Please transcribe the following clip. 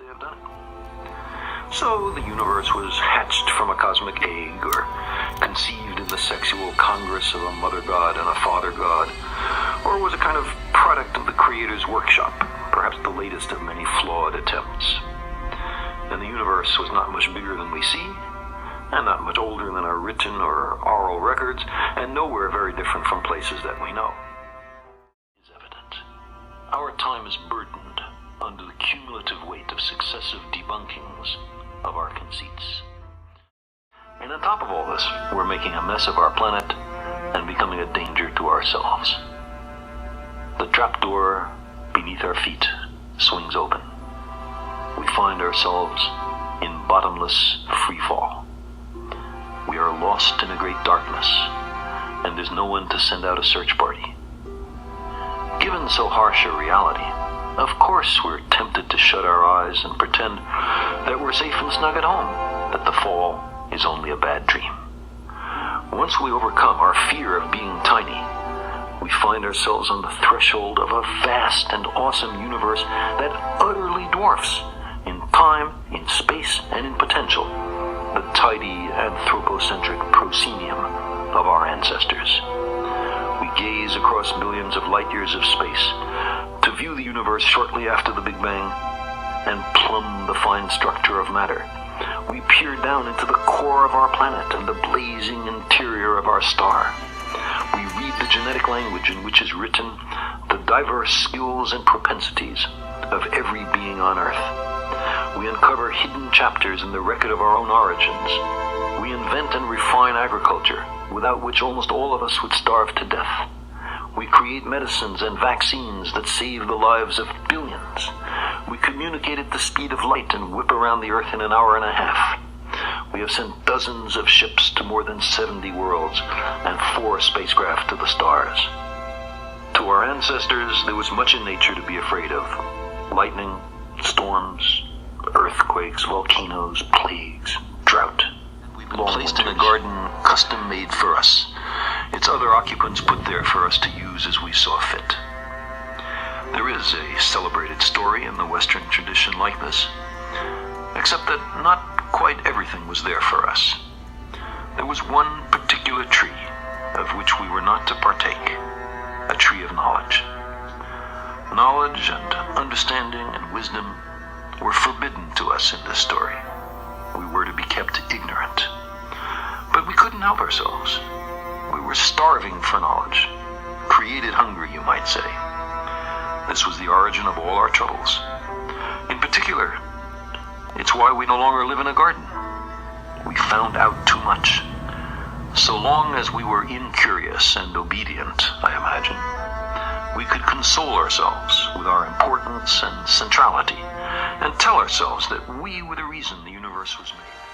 they have done it. So the universe was hatched from a cosmic egg, or conceived in the sexual congress of a mother god and a father god, or was a kind of product of the creator's workshop, perhaps the latest of many flawed attempts. And the universe was not much bigger than we see, and not much older than our written or oral records, and nowhere very different from places that we know. It is evident. Our time is burdened under the cumulative weight of successive debunkings of our conceits. And on top of all this, we're making a mess of our planet and becoming a danger to ourselves. The trapdoor beneath our feet swings open. We find ourselves in bottomless freefall. We are lost in a great darkness, and there's no one to send out a search party. Given so harsh a reality, of course we're tempted to shut our eyes and pretend that we're safe and snug at home, that the fall is only a bad dream. Once we overcome our fear of being tiny, we find ourselves on the threshold of a vast and awesome universe that utterly dwarfs, in time, in space, and in potential, the tidy anthropocentric proscenium of our ancestors. We gaze across billions of light years of space to view the universe shortly after the Big Bang and plumb the fine structure of matter. We peer down into the core of our planet and the blazing interior of our star. We read the genetic language in which is written the diverse skills and propensities of every being on Earth. We uncover hidden chapters in the record of our own origins. We invent and refine agriculture, without which almost all of us would starve to death. We create medicines and vaccines that save the lives of billions. We communicate at the speed of light and whip around the Earth in an hour and a half. We have sent dozens of ships to more than 70 worlds and 4 spacecraft to the stars. To our ancestors, there was much in nature to be afraid of. Lightning, storms, earthquakes, volcanoes, plagues, drought. We've been placed in a garden custom-made for us. Its other occupants put there for us to use as we saw fit. There is a celebrated story in the Western tradition like this, except that not quite everything was there for us. There was one particular tree of which we were not to partake, a tree of knowledge. Knowledge and understanding and wisdom were forbidden to us in this story. We were to be kept ignorant. But we couldn't help ourselves. We were starving for knowledge, created hungry, you might say. This was the origin of all our troubles. In particular, it's why we no longer live in a garden. We found out too much. So long as we were incurious and obedient, I imagine, we could console ourselves with our importance and centrality, and tell ourselves that we were the reason the universe was made.